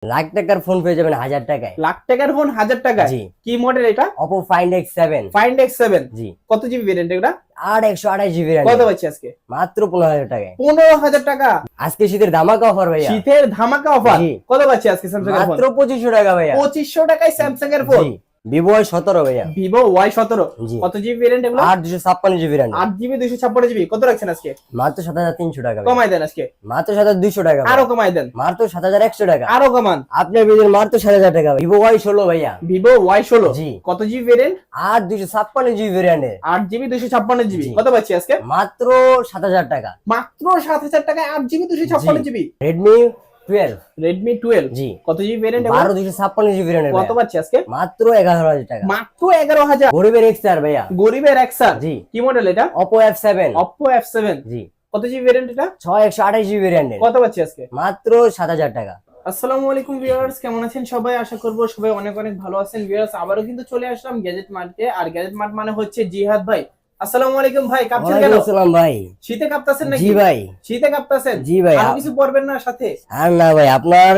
লাখ টাকার ফোন পেয়ে যাবেন 1000 টাকায়। লাখ টাকার ফোন 1000 টাকায়? জি। কি মডেল এটা? Oppo Find X7। Find X7 জি। কত জিবি ভেরিয়েন্ট এটা? 128 জিবি RAM। কত পাচ্ছি আজকে? মাত্র 15000 টাকায়। 15000 টাকা? আজকে শীতের ধামাকা অফার ভাইয়া। শীতের ধামাকা অফার? জি। কত পাচ্ছি আজকে স্যামসাং এর ফোন? মাত্র 2500 টাকা ভাইয়া। 2500 টাকায় স্যামসাং এর ফোন? জি। Vivo Y17 ভাইয়া। Vivo Y17 জি। কত জিবি ভেরিয়েন্ট এগুলো? 8256 জিবি RAM। 8 জিবি 256 জিবি কত রাখছেন আজকে? মাত্র 7300 টাকা ভাইয়া। কমাই দেন আজকে। মাত্র 7200 টাকা ভাইয়া। আরো কমাই দেন। মাত্র 7100 টাকা। আরো কমান। আপনার বিলের মাত্র 7000 টাকা। Vivo Y16 ভাইয়া। Vivo Y16 জি। কত GB variant? 8256 GB RAM। 8 GB 256 GB জি। কত পাচ্ছি আজকে? মাত্র 7000 টাকা। মাত্র 7000 টাকায় 8 জিবি 256 জিবি। Redmi 12। Redmi 12 জি। কত জিবি ভেরিয়েন্ট? 12256 GB RAM। কত পাচ্ছি আজকে? মাত্র 11000 টাকা। মাত্র 11000। গরিবের XR ভাইয়া। গরিবের XR? জি। কি মডেল এটা? Oppo F7। Oppo F7 জি। কত জিবি ভেরিয়েন্ট এটা? 6128 জিবি RAM। কত পাচ্ছি আজকে? মাত্র 7000 টাকা। আসসালামু আলাইকুম ভিউয়ার্স, কেমন আছেন সবাই? আশা করব সবাই অনেক অনেক ভালো আছেন। ভিউয়ার্স আবারো কিন্তু চলে আসলাম গ্যাজেট মার্টে, আর গ্যাজেট মার্ট মানে হচ্ছে জিহাদ ভাই। আসসালামু আলাইকুম ভাই, কাঁপছেন কেন? ওয়ালাইকুম আসসালাম ভাই। শীতে কাঁপতাছেন নাকি? জি ভাই। শীতে কাঁপতাছেন? জি ভাই। আর কিছু পরবেন না সাথে? আর না ভাই, আপনার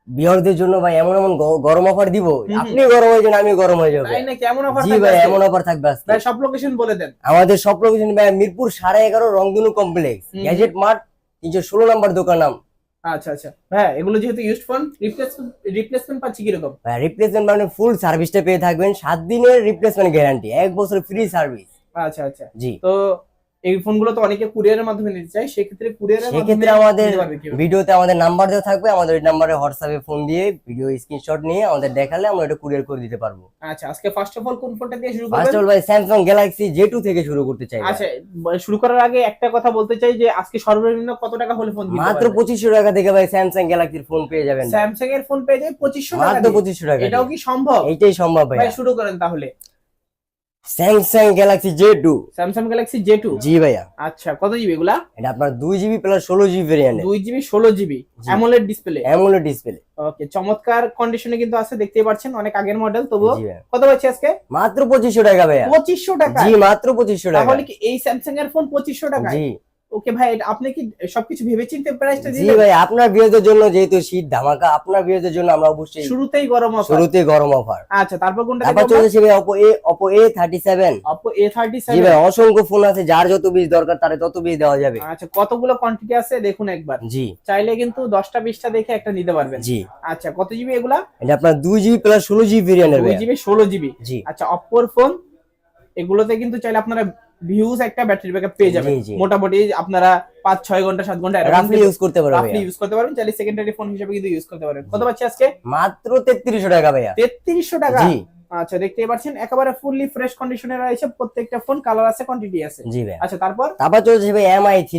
বিয়ারদের জন্য ভাই এমন এমন গরম অফার দিব, আপনি গরম হয়ে যান, আমি গরম হয়ে যাবো। তাই নাকি? কেমন অফার জি থাকবে ভাই, আজকে? এমন অফার থাকবে আজকে। ভাই সব লোকেশন বলে দেন। আমাদের সব লোকেশন ভাই মিরপুর 11.5 রংধনু কমপ্লেক্স, গ্যাজেট মার্ট 316 নম্বর দোকান নাম। আচ্ছা আচ্ছা হ্যাঁ, এগুলো যেহেতু ইউজড ফোন, রিপ্লেসমেন্ট পাচ্ছি কিরকম? ভাই রিপ্লেসমেন্ট মানে ফুল সার্ভিসটা পেয়ে থাকবেন, 7 দিনের রিপ্লেসমেন্ট গ্যারান্টি, 1 বছর ফ্রি সার্ভিস। আচ্ছা আচ্ছা। জি। তো এই ফোনগুলো তো অনেকে কুরিয়ারের মাধ্যমে নিতে চায়, সেক্ষেত্রে কুরিয়ারের মাধ্যমে সেক্ষেত্রে আমাদের নিতে পারবে কিভাবে? ভিডিওতে আমাদের নাম্বার দেওয়া থাকবে, আমাদের ওই নাম্বারে হোয়াটসঅ্যাপে ফোন দিয়ে ভিডিও স্ক্রিনশট নিয়ে আমাদের দেখালে আমরা এটা কুরিয়ার করে দিতে পারবো। আচ্ছা, আজকে ফার্স্ট অফ অল কোন ফোনটা দিয়ে শুরু ফার্স্ট করবেন? অল ভাই স্যামসাং গ্যালাক্সি J2 থেকে শুরু করতে চাই। আচ্ছা, শুরু করার আগে একটা কথা বলতে চাই যে আজকে সর্বনিম্ন কত টাকা হলে ফোন কিনতে মাত্র পারবেন? 2500 টাকা থেকে ভাই স্যামসাং গ্যালাক্সির ফোন পেয়ে যাবেন। স্যামসাং এর ফোন পেয়ে যায় 2500 টাকা মাত্র দিয়ে? 2500 টাকা। এটাও কি সম্ভব? এইটাই সম্ভব ভাই। ভাই শুরু করেন তাহলে। Samsung Galaxy J2। Samsung Galaxy J2? জি ভাইয়া। আচ্ছা, কত জিবি এগুলা? এটা আপনার 2 GB plus 16 GB variant. 2 GB 16 GB জি। AMOLED display. AMOLED display. Okay, চমৎকার কন্ডিশনে কিন্তু আছে, দেখতেই পাচ্ছেন, অনেক আগের মডেল। তবুও জি ভাইয়া। কত পাচ্ছি আজকে? মাত্র 2500 টাকা ভাইয়া। 2500 টাকা? জি, মাত্র 2500 টাকা। তাহলে কি এই স্যামসাং এর ফোন 2500 টাকা? জি। ওকে ভাই, আপনি কি সবকিছু ভেবেচিন্তে প্রাইসটা জি দিলেন? ভাই, আপনার বিয়েদের জন্য যেহেতু শীত ধামাকা, আপনার বিয়েদের জন্য আমরা অবশ্যই শুরুতেই গরম অফার। শুরুতে গরম অফার। আচ্ছা, তারপর কোনটা তারপর দেখবো? চলেছে ভাই Oppo A37। Oppo A37? জি ভাই, অসংখ্য ফোন আছে, যার যত পিস দরকার তার তত পিস দেওয়া যাবে। আচ্ছা, কতগুলো কোয়ান্টিটি আছে দেখুন একবার। জি। চাইলে কিন্তু 10টা 20টা দেখে একটা নিতে পারবেন। জি। আচ্ছা, কত জিবি এগুলা? এটা আপনার 2 জিবি প্লাস 16 জিবি ভেরিয়েন্টের 2 ভাই। GB 16 GB. জি। আচ্ছা, Oppo এর ফোন এগুলোতে কিন্তু চাইলে আপনারা ভিউজ একটা ব্যাটারি ব্যাকআপ পেয়ে যাবেন। জি, জি। মোটামুটি আপনারা 5-6 ঘন্টা 7 ঘন্টা রাফলি ইউজ করতে পারবে রাফলি ভাইয়া। ইউজ করতে পারবেন। চাইলে সেকেন্ডারি ফোন হিসেবে কিন্তু ইউজ করতে পারেন। কত পাচ্ছি আজকে? মাত্র 3300 টাকা ভাইয়া। 3300 টাকা? জি। আচ্ছা, দেখতেই পাচ্ছেন একেবারে ফুললি ফ্রেশ কন্ডিশনে রয়েছে, প্রত্যেকটা ফোন কালার আছে, কোয়ান্টিটি আছে। জি ভাইয়া। আচ্ছা, তারপর তারপর চলেছে ভাই MI3।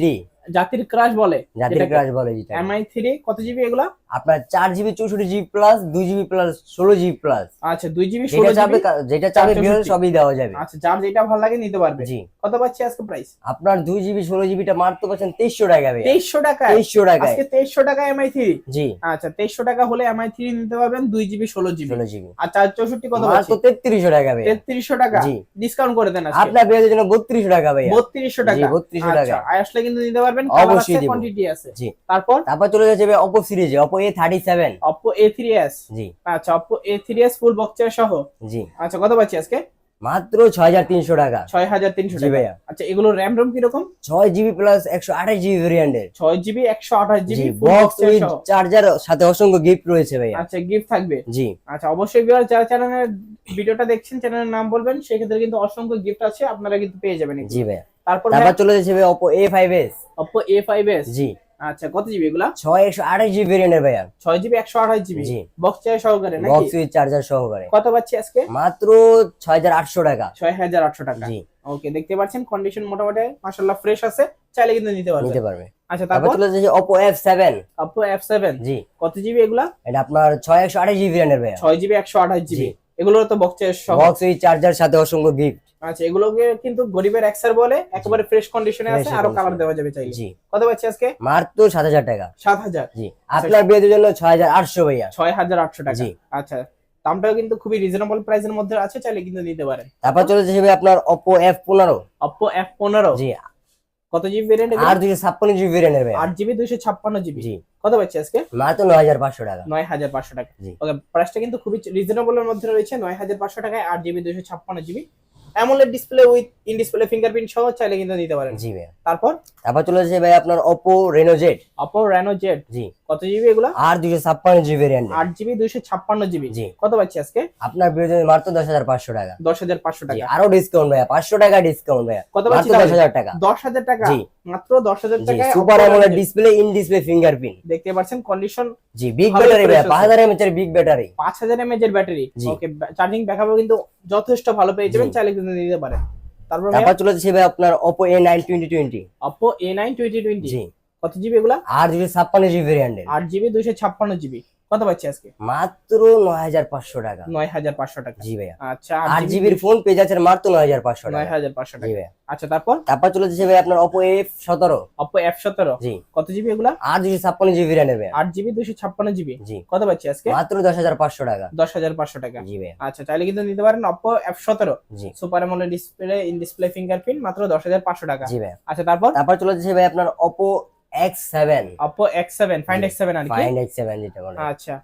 জাতির ক্রাশ বলে, জাতির ক্রাশ বলে যেটা। MI3 কত জিবি এগুলা? আপনার 4 GB 64 GB plus 2 GB plus 16 GB plus. আচ্ছা, 2 জিবি যেটা 16 চাবে জিবি যেটা চাবে 464 সবই দেওয়া যাবে। আচ্ছা, যার যেটা ভালো লাগে নিতে পারবে। জি। কত পাচ্ছি আজকে প্রাইস? আপনার 2 জিবি 16 জিবিটা মাত্র পাচ্ছেন 2300 টাকা ভাইয়া। 2300 টাকা? 2300 টাকায়। আজকে 2300 টাকা MI3? জি। আচ্ছা, 2300 টাকা হলে MI3 নিতে পারবেন 2 জিবি 16 জিবি। 16 জিবি। আর 464 কত মাত্র পাচ্ছি? 3300 টাকা ভাইয়া। 3300 টাকা? জি। ডিসকাউন্ট করে দেন আজকে। আপনার বিয়ের জন্য 3200 টাকা ভাইয়া। 3200 টাকা? জি, 3200 টাকা। আচ্ছা, আসলে কিন্তু নিতে পারবেন, অবশ্যই কালার আছে, দিব। কোয়ান্টিটি আছে। জি। তারপর চলে যাচ্ছে ভাই Oppo সিরিজে Oppo A37। Oppo A3s? জি। আচ্ছা, Oppo A3s ফুল বক্স সহ? জি। আচ্ছা, কত পাচ্ছি আজকে? মাত্র 6300 টাকা। 6300 জি টাকা? ভাইয়া। আচ্ছা, এগুলো র‍্যাম রম কি রকম? 6 জিবি প্লাস 128 জিবি ভেরিয়েন্টের। 6 জিবি 128 জি, GB full box box with সহ? চার্জার সাথে অসংখ্য গিফট রয়েছে ভাইয়া। আচ্ছা, গিফট থাকবে? জি। আচ্ছা, অবশ্যই ভিউয়ার যারা চ্যানেলের ভিডিওটা দেখছেন চ্যানেলের নাম বলবেন, সেক্ষেত্রে কিন্তু অসংখ্য গিফট আছে, আপনারা কিন্তু পেয়ে যাবেন এগুলো। জি ভাইয়া। তারপর তারপর চলে যাচ্ছে ভাই Oppo A5s। Oppo A5s? জি। আচ্ছা, কত জিবি এগুলা? 6 128 জিবি ভেরিয়েন্টের ভাইয়া। 6 জিবি 128 জিবি জি। বক্স সহকারে নাকি? বক্স উইথ চার্জার সহকারে। কত পাচ্ছি আজকে? মাত্র 6800 টাকা। 6800 টাকা? জি। ওকে, দেখতে পাচ্ছেন কন্ডিশন মোটামুটি মাশাআল্লাহ ফ্রেশ আছে, চাইলে কিন্তু নিতে নিতে পারবেন। পারবে। আচ্ছা, তারপর তারপর চলে যাচ্ছে Oppo F7। Oppo F7? জি। কত জিবি এগুলা? এটা আপনার 6 128 জিবি ভেরিয়েন্টের ভাইয়া। 6 জিবি 128 জিবি? জি। এগুলোর তো বক্স সহ? বক্স উইথ চার্জার সাথে অসংখ্য গিফট। আচ্ছা, এগুলোকে কিন্তু গরিবের এক্সার বলে, একেবারে ফ্রেশ কন্ডিশনে আছে, Fresh আরো condition। কালার দেওয়া যাবে চাইলে। জি। কত পাচ্ছি আজকে? মাত্র 7000 টাকা। 7000? জি। আপনার বিয়ের জন্য 6800 ভাইয়া। 6800 টাকা? জি। আচ্ছা, দামটাও কিন্তু খুবই রিজনেবল প্রাইসের মধ্যে আছে, চাইলে কিন্তু নিতে পারেন। তারপর চলে যাচ্ছে ভাই আপনার Oppo F15। Oppo F15? জি। কত জিবি ভেরিয়েন্ট এগুলো? আর 256 জিবি ভেরিয়েন্টের ভাই। 8 জিবি 256 জিবি। জি। কত পাচ্ছি আজকে? মাত্র 9500 টাকা। 9500 টাকা। জি। ওকে, প্রাইসটা কিন্তু খুবই রিজনেবল এর মধ্যে রয়েছে। 9500 টাকায় 8 GB 256 GB AMOLED display with in display fingerprint সহ চাইলে কিন্তু নিতে পারেন। জি ভাই। তারপর চলে যাচ্ছে ভাই আপনার Oppo Reno Z। Oppo Reno Z। জি। কত জিবি এগুলা? আর 256 জিবি ভেরিয়েন্ট। 8 GB 256 GB. জি। কত পাচ্ছি আজকে? আপনার বিরুদ্ধে মাত্র 10500 টাকা। 10500 জি, টাকা। আরো ডিসকাউন্ট ভাই, 500 টাকা ডিসকাউন্ট ভাই। কত মাত্র পাচ্ছি? 10000 টাকা। 10000 টাকা। জি। মাত্র 10000 জি, টাকায় super Oppo Reno AMOLED Z। Display in display fingerprint. দেখতে পাচ্ছেন কন্ডিশন জি, বিগ ভালোই ব্যাটারি ভাই, fresh আছে। 5000 mAh এর বিগ ব্যাটারি। 5000 mAh এর ব্যাটারি। জি। ওকে, চার্জিং ব্যাকআপও কিন্তু যথেষ্ট ভালো পেয়ে যাবেন, জি। চাইলে কিন্তু নিতে পারেন। তারপর চলে যাচ্ছে ভাই আপনার Oppo A9 2020। Oppo A9 2020। জি। কত জিবি এগুলা? আর 256 জিবি ভেরিয়েন্ট। 8 GB 256 GB. কত পাচ্ছি আজকে? মাত্র 9500 টাকা। 9500 টাকা। জি ভাইয়া। আচ্ছা, 8 জিবির ফোন পেয়ে যাচ্ছেন মাত্র 9500 টাকা। 9500 জি টাকা। ভাইয়া। আচ্ছা, তারপর চলে যাচ্ছে ভাই আপনার Oppo F17। Oppo F17। জি। কত জিবি এগুলা? আর 256 জিবি ভেরিয়েন্ট ভাই। 8 জিবি 256 জিবি। জি। কত পাচ্ছি আজকে? মাত্র 10500 টাকা। 10500 টাকা। জি ভাইয়া। আচ্ছা, চাইলে কিন্তু নিতে পারেন Oppo F17 G. Super AMOLED display in display fingerprint মাত্র 10500 টাকা। জি ভাইয়া। আচ্ছা, তারপর চলে যাচ্ছে ভাই আপনার Oppo X7। Oppo X7 find জি। X7 আর কি। Find X7 যেটা বলে। আচ্ছা,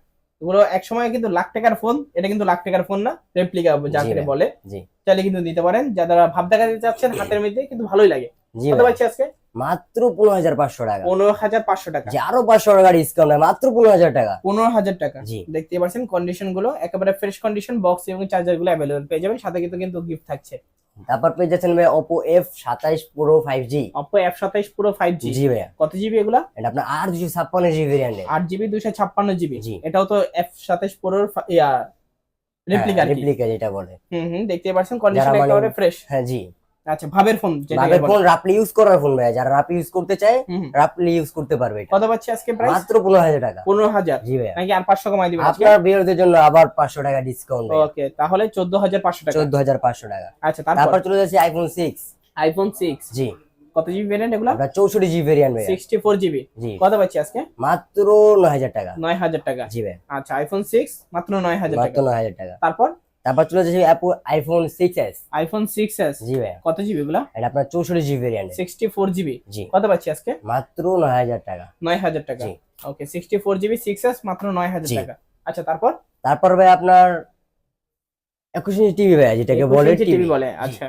এগুলো এক সময় কিন্তু লাখ টাকার ফোন, এটা কিন্তু লাখ টাকার ফোন না, রেপ্লিকা যাকে ভাই। বলে। জি। চাইলে কিন্তু নিতে পারেন, যারা ভাব দেখাতে চাচ্ছেন হাতের মধ্যে, কিন্তু ভালোই লাগে। জি কত ভাই। পাচ্ছি আজকে? মাত্র 15500 টাকা। 15500 টাকা। জি, আরো 500 টাকা ডিসকাউন্ট মাত্র 15000 টাকা। 15000 টাকা। জি। দেখতে পাচ্ছেন কন্ডিশন গুলো একেবারে ফ্রেশ কন্ডিশন, বক্স এবং চার্জার গুলো অ্যাভেলেবল পেয়ে যাবেন, সাথে কিন্তু গিফট থাকছে। পেয়ে যাচ্ছেন ভাই Oppo F27 Pro 5G। Oppo F27 Pro 5G। জি ভাইয়া। কত জিবি এগুলা? এটা আপনার আর 256 জিবি ভেরিয়েন্ট। 8 GB 256 GB. জি। এটাও তো F27 Pro রেপ্লিকা। রেপ্লিকা যেটা বলে। দেখতে পাচ্ছেন কন্ডিশন যারা মানে- একেবারে ফ্রেশ। হ্যাঁ জি। আচ্ছা, ভাবের ফোন যেটা ভাবে বলে। ফোন রাফলি ইউজ করার ফোন ভাই, যারা রাফলি ইউজ করতে চায় হুম। রাফলি ইউজ করতে পারবে এটা। কত পাচ্ছি আজকে প্রাইস? মাত্র 15000 টাকা। 15000। জি ভাইয়া। নাকি আর 500 কমাই দিবেন আজকে? আপনার ভিউয়ারদের জন্য আবার 500 টাকা ডিসকাউন্ট। ওকে, তাহলে 14500 টাকা। 14500 টাকা। আচ্ছা, তারপর চলে যাচ্ছে iPhone 6। iPhone 6। জি। কত জিবি ভেরিয়েন্ট এগুলা? আপনার 64 জিবি ভেরিয়েন্ট ভাই। 64 জিবি। জি। কত পাচ্ছি আজকে? মাত্র 9000 টাকা। 9000 টাকা। জি ভাই। আচ্ছা, iPhone 6 মাত্র 9000 মাত্র টাকা। 9000 টাকা। তারপর চলে যাচ্ছে iPhone 6s। iPhone 6s। জি ভাই। কত জিবি এগুলা? এটা আপনার 64 জিবি ভেরিয়েন্ট। 64 জিবি। জি। কত পাচ্ছি আজকে? মাত্র 9000 টাকা। 9000 টাকা। জি। ওকে, 64 জিবি 6s মাত্র 9000 জি। টাকা। আচ্ছা, তারপর ভাই আপনার 21 ইঞ্চি টিভি ভাই, যেটাকে বলে 21 টিভি বলে। আচ্ছা,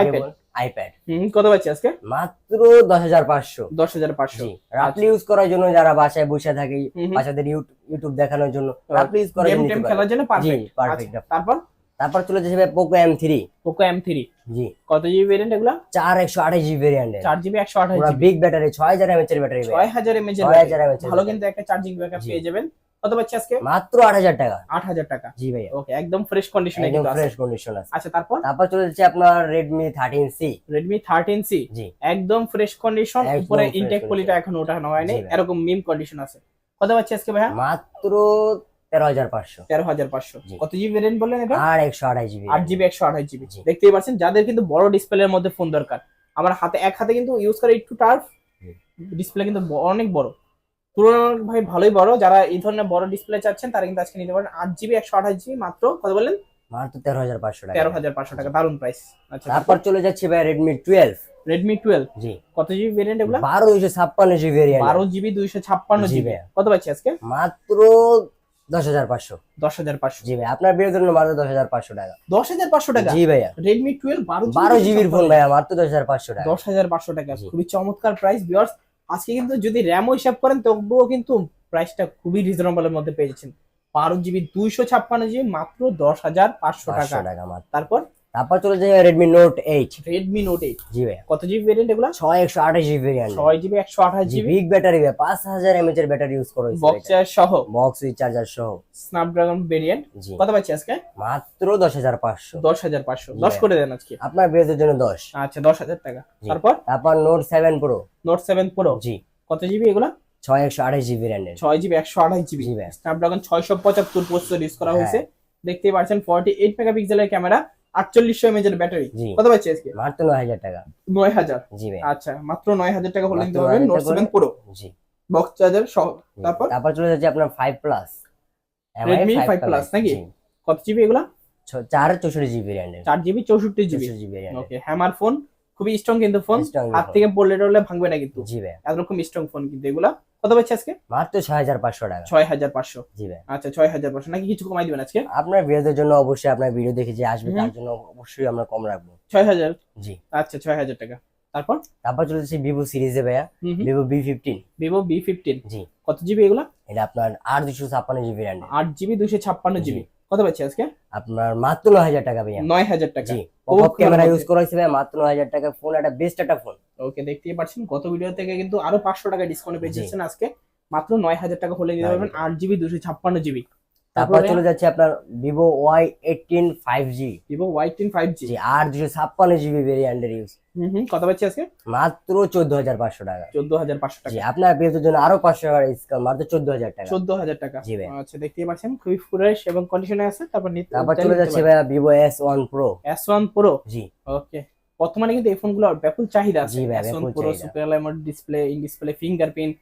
iPad। আইপ্যাড। কত পাচ্ছি আজকে? মাত্র 10500। 10500। জি। রাফলি ইউজ করার জন্য, যারা বাসায় বসে থাকে হুম। বাচ্চাদের ইউটিউব দেখানোর জন্য রাফলি ইউজ করার গেম জন্য টেম নিতে পারবে। খেলার জন্য জি, পারফেক্ট। পারফেক্ট। তারপর চলে যাচ্ছে ভাই Poco M3। Poco M3। জি। কত জিবি ভেরিয়েন্ট এগুলা? 128 জিবি ভেরিয়েন্ট। 4 জিবি 128 পুরো জিবি। বিগ ব্যাটারি, 6000 mAh এর ব্যাটারি ভাই। 6000 mAh 6000 mAh ভালো, কিন্তু একটা চার্জিং ব্যাকআপ জি। পেয়ে যাবেন। কত পাচ্ছি আজকে? মাত্র 8000 টাকা। 8000 টাকা। জি ভাইয়া। ওকে, একদম ফ্রেশ কন্ডিশনে একদম কিন্তু আছে। ফ্রেশ কন্ডিশন আছে। আচ্ছা, তারপর চলে যাচ্ছে আপনার Redmi 13C। Redmi 13C। জি। একদম ফ্রেশ কন্ডিশন, একদম উপরে fresh ইনটেক condition। পলিটা এখন ওঠানো হয়নি, জি ভাই। এরকম মিম কন্ডিশন আছে। কত পাচ্ছি আজকে ভাইয়া? মাত্র 13500। 13500। জি। কত জিবি ভেরিয়েন্ট বললেন এটা? আর 128 জিবি। 8 GB 128 GB. জি। দেখতেই পাচ্ছেন, যাদের কিন্তু বড় ডিসপ্লের মধ্যে ফোন দরকার, আমার এক হাতে কিন্তু ইউজ করে একটু টাফ, জি। ডিসপ্লে কিন্তু অনেক বড়, তুলনামূলক ভাই ভালোই বড়। যারা এই ধরনের বড় ডিসপ্লে চাচ্ছেন তারা কিন্তু আজকে নিতে পারেন 8 জিবি 128 জিবি মাত্র কত বললেন? মাত্র 13500 টাকা। 13500 টাকা। দারুন প্রাইস। আচ্ছা, চলে যাচ্ছে ভাই Redmi 12। Redmi 12। জি। কত জিবি ভেরিয়েন্ট এগুলো? 12256 GB variant. 12 GB 256 G GB. ভাইয়া। কত পাচ্ছি আজকে? মাত্র 10500। 10500। জি ভাই, আপনার বিয়ের জন্য মাত্র 10500 টাকা। 10500 টাকা। জি ভাইয়া। Redmi 12 12 জিবির ফোন ভাইয়া, মাত্র 10500 টাকা। 10500 টাকা। জি। খুবই চমৎকার প্রাইস ভিউয়ার্স। আজকে কিন্তু যদি র‍্যামও হিসাব করেন তবুও কিন্তু প্রাইসটা খুবই রিজনেবলের মধ্যে পেয়ে যাচ্ছেন। 12 জিবি 256 জিবি মাত্র 10500 টাকা। 500 টাকা মাত্র। তারপর চলে যাচ্ছে Redmi Note 8। Redmi Note 8। জি ভাইয়া। কত জিবি ভেরিয়েন্ট এগুলো? 128 জিবি ভেরিয়েন্ট। 6 জিবি 128 জি, জিবি বিগ ব্যাটারি ভাই, 5000 mAh এর ব্যাটারি ইউজ করা হয়েছে। বক্স চার্জ সহ, বক্স উইথ চার্জার সহ। Snapdragon variant. জি। কত পাচ্ছি আজকে? মাত্র 10500। 10500। জি 10 ভাই। করে দেন আজকে। আপনার বিয়ের জন্য 10। আচ্ছা, 10000 টাকা। জি। তারপর Note 7 Pro। Note 7 Pro। জি। কত জিবি এগুলো? 128 জিবি ভেরিয়েন্ট। 6 GB 128 GB. জি ভাই। স্ন্যাপড্রাগন 675 প্রসেসর ইউজ করা হ্যাঁ। হয়েছে। দেখতেই পাচ্ছেন 48 মেগাপিক্সেলের ক্যামেরা, 4800 mAh এর ব্যাটারি। জি। কত পাচ্ছি আজকে? মাত্র 9000 টাকা। 9000। জি ভাই। আচ্ছা, মাত্র 9000 টাকা হলে মাত্র নিতে পারবেন 9000 Note 7 Pro জি। বক্স চার্জার সহ। জি। তারপর চলে যাচ্ছে আপনার 5 প্লাস। Redmi 5 Plus নাকি? কত জিবি এগুলা? 464 GB variant. 4 GB 64 GB. 64 GB variant. Okay, hammer phone, খুবই স্ট্রং কিন্তু ফোন, Strong হাত phone। থেকে পড়লে টড়লে ভাঙবে না কিন্তু, জি ভাই, এরকম স্ট্রং ফোন কিন্তু এগুলা। কত পাচ্ছি আজকে? মাত্র 6500 টাকা। 6500। জি ভাই, আচ্ছা 6500 নাকি কিছু কমাই দিবেন আজকে? আপনার ভিডিওদের জন্য অবশ্যই, আপনার ভিডিও দেখে যে আসবে হুম। তার জন্য অবশ্যই আমরা কম রাখবো। 6000। জি, আচ্ছা 6000 টাকা। তারপর তারপর চলে যাচ্ছে ভিভো সিরিজে ভাইয়া, ভিভো B15। ভিভো B15 জি, কত জিবি এগুলা? এটা আপনার 256 জিবি র্যাম, 8 জিবি 256 জিবি। কত পাচ্ছি আজকে? আপনার মাত্র 9000 টাকা ভাইয়া। 9000 টাকা। জি, খুব পপআপ ক্যামেরা ভালো ইউজ করা হয়েছে ভাইয়া, মাত্র 9000 টাকা ফোন, একটা বেস্ট একটা ফোন। ওকে, দেখতেই পাচ্ছেন গত ভিডিও থেকে কিন্তু আরো 500 টাকা ডিসকাউন্ট পেয়ে জি। যাচ্ছেন আজকে মাত্র 9000 টাকা হলে নিতে পারবেন 8 জিবি 256 জিবি। তারপর চলে যাচ্ছে আপনার Vivo Y18 5G। Vivo Y10 5G। জি, 256 জিবি ভেরিয়েন্টের ইউজ, কত পাচ্ছি আজকে? মাত্র 14500 টাকা। 14500 জি, টাকা। আপনার বিয়ের জন্য আরো 500 টাকা ডিসকাউন্ট, মাত্র 14000 টাকা। 14000 টাকা। জি ভাই। আচ্ছা দেখতেই পাচ্ছেন খুবই ফ্রেশ এবং কন্ডিশনে আছে। তারপর তারপর চলে যাচ্ছে ভাইয়া Vivo S1 Pro। S1 Pro। জি, ওকে, বর্তমানে কিন্তু এই ফোনগুলো ব্যাপক চাহিদা আছে। জি ভাই, S1 ব্যাপক Pro চাহিদা। Super AMOLED display, in display fingerprint,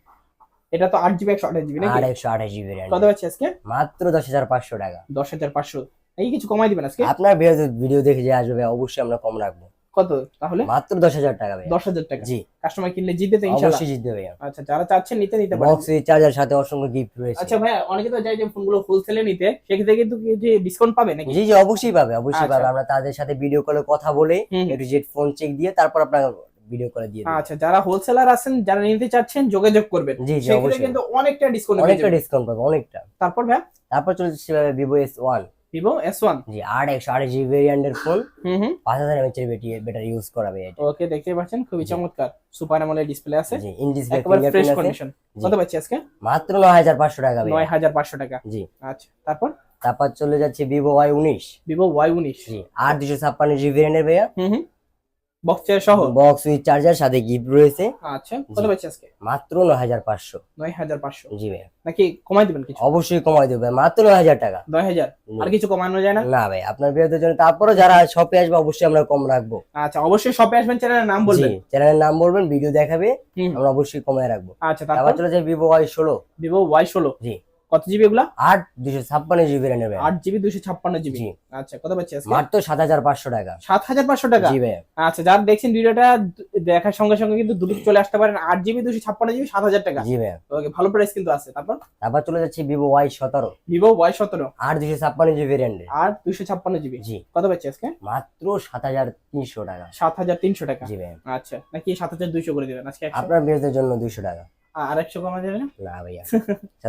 এটা তো 8 জিবি 128 জিবি নাকি? 228 জিবি কত ভেরিয়েন্ট, পাচ্ছি আজকে? মাত্র 10500 টাকা। 10500। এই কিছু কমাই দিবেন আজকে? আপনার বিয়ের ভিডিও দেখে যে আসবে ভাই, অবশ্যই আমরা কম রাখবো, কত তাহলে? মাত্র 10000 টাকা ভাই। 10000 টাকা। জি, কাস্টমার কিনলে জিতবে তো ইনশাআল্লাহ। অবশ্যই জিতবে ভাইয়া। আচ্ছা, যারা চাচ্ছেন নিতে পারেন। বক্স চার্জার সাথে অসংখ্য গিফট রয়েছে। আচ্ছা ভাইয়া, অনেকে তো চাই যে ফোনগুলো হোলসেলে নিতে, সেক্ষেত্রে কিন্তু কি যে ডিসকাউন্ট পাবে নাকি? জি জি, অবশ্যই পাবে, অবশ্যই আচ্ছা। পাবে। আমরা তাদের সাথে ভিডিও কলে কথা বলে হুম। A to Z phone check দিয়ে তারপর আপনার ভিডিও কলে দিয়ে দিই। আচ্ছা, যারা হোলসেলার আছেন, যারা নিতে চাচ্ছেন যোগাযোগ করবেন, জি, জি, সেক্ষেত্রে অবশ্যই। কিন্তু অনেকটা ডিসকাউন্ট পেয়ে অনেকটা যাবেন। ডিসকাউন্ট পাবে, অনেকটা। তারপর ভাইয়া তারপর চলে যাচ্ছে ভিভো S1। Vivo S1। জি, 128 জিবি ভেরিয়েন্টের ফোন, হুম। 5000 mAh এর ব্যাটারি ইউজ করাবে এটা। ওকে, দেখতে পাচ্ছেন খুবই জি। চমৎকার সুপার অ্যামোলেড ডিসপ্লে আছে, জি, ইন ডিসপ্লে একেবারে ফ্রেশ ফিঙ্গারপ্রিন্ট আছে। কন্ডিশন। জি। কত পাচ্ছি আজকে? মাত্র 9500 টাকা ভাই। 9500 টাকা। জি, আচ্ছা, তারপর তারপর চলে যাচ্ছে ভিভো Y19। Vivo Y19। জি, 256 জিবি ভেরিয়েন্টের ভাইয়া, বক্স চেয়ার সহ। বক্স উইথ চার্জার সাথে গিফট রয়েছে, আচ্ছা, কত জি। পাচ্ছি আজকে? মাত্র 9500। 9500। জি ভাই, নাকি কমাই দিবেন কিছু? অবশ্যই কমাই দেবে, মাত্র 9000 টাকা। 9000। আর কিছু কমানো যায় না? না ভাই, আপনার বিয়ের জন্য তারপরে যারা শপে আসবে অবশ্যই আমরা কম রাখবো। আচ্ছা, অবশ্যই শপে আসবেন, চ্যানেলের নাম জি, বলবেন। চ্যানেলের নাম বলবেন, ভিডিও দেখাবে, হুম। আমরা অবশ্যই কমায় রাখবো। আচ্ছা, তারপর তারপর চলে যায় ভিভো Y16। Vivo Y16। জি, কত জিবি এগুলা? 256 জিবি র্যামের ভাই, 8 জিবি 256 জিবি। জি। আচ্ছা, কত পাচ্ছি আজকে? মাত্র 7500 টাকা। 7500 টাকা। জি ভাই, আচ্ছা, যারা দেখছেন ভিডিওটা দেখার সঙ্গে সঙ্গে কিন্তু দ্রুত চলে আসতে পারেন। 8 জিবি 256 জিবি 7000 টাকা। জি ভাই। ওকে, ভালো প্রাইস কিন্তু আছে। তারপর তারপর চলে যাচ্ছে Vivo Y17। Vivo Y17। 256 GB ভেরিয়েন্টের, আর 256 জিবি। জি। কত পাচ্ছি আজকে? মাত্র 7300 টাকা। 7300 টাকা। জি ভাই, আচ্ছা, নাকি 7200 করে দিবেন আজকে? 100 আপনার বিয়ের জন্য 200 টাকা। আর 100 কমা যাবে না? না ভাইয়া,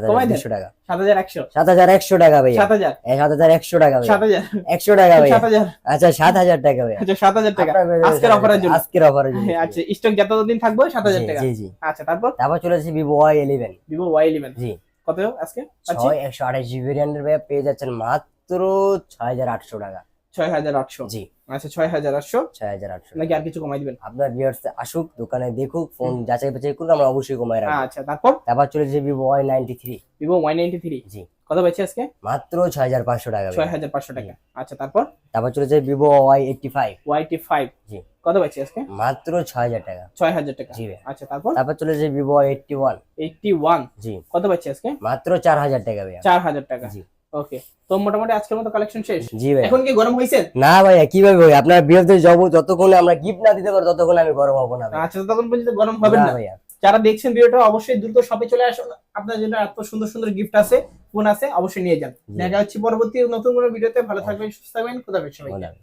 কমাই দেন। 7200 টাকা। 7100। 7100 টাকা ভাইয়া। 7000। 7100 টাকা ভাইয়া। 7000। 100 টাকা ভাইয়া। 7000। আচ্ছা, 7000 টাকা ভাইয়া। আচ্ছা, 7000 টাকা আপনার বিয়ের জন্য আজকের অফারের জন্য। আজকের অফারের জন্য। আচ্ছা, স্টক যতদিন থাকবে 7000 জি, টাকা। জি জি। আচ্ছা, তারপর তারপর চলে যাচ্ছে ভিভো Y11। Vivo Y11। জি, কত আজকে? আচ্ছা, 128 জিবি ভেরিয়েন্টের ভাইয়া পেয়ে যাচ্ছেন মাত্র 6800 টাকা। 6800। জি, আচ্ছা, 6800। 6800 নাকি আর কিছু কমাই দিবেন? আপনার ভিউয়ার্স আসুক, দোকানে দেখুক, ফোন যাচাই বাছাই করুক, আমরা অবশ্যই কমায় রাখবো। আচ্ছা, তারপর তারপর চলে যাচ্ছে ভিভো Y93। Vivo Y93। জি, কত পাচ্ছি আজকে? মাত্র 6500 টাকা ভাইয়া। 6500 টাকা। আচ্ছা, তারপর তারপর চলে যাচ্ছে ভিভো Y85। Y85। জি, কত পাচ্ছি আজকে? মাত্র 6000 টাকা। 6000 টাকা। জি ভাই। আচ্ছা, তারপর তারপর চলে যাচ্ছে ভিভো Y81। 81। জি, কত পাচ্ছি আজকে? মাত্র 4000 টাকা ভাইয়া। 4000 টাকা। জি, ওকে, তো মোটামুটি আজকের মতো কালেকশন শেষ। জি ভাই। এখন কি গরম হইছেন? না ভাইয়া, কিভাবে ভাই, আপনার বিয়েতে যাবো, যতক্ষণে আমরা গিফট না দিতে পারবো ততক্ষণে আমি গরম হবো না ভাই। আচ্ছা, তখন পর্যন্ত গরম হবেন না না। ভাইয়া। যারা দেখছেন ভিডিওটা অবশ্যই দ্রুত শপে চলে আসুন, আপনার জন্য এত সুন্দর সুন্দর গিফট আছে, ফোন আছে, অবশ্যই নিয়ে যান। জি। দেখা হচ্ছে পরবর্তী নতুন কোনো ভিডিওতে। ভালো থাকবেন, সুস্থ থাকবেন, খোদা হাফেজ সবাইকে। ভালো।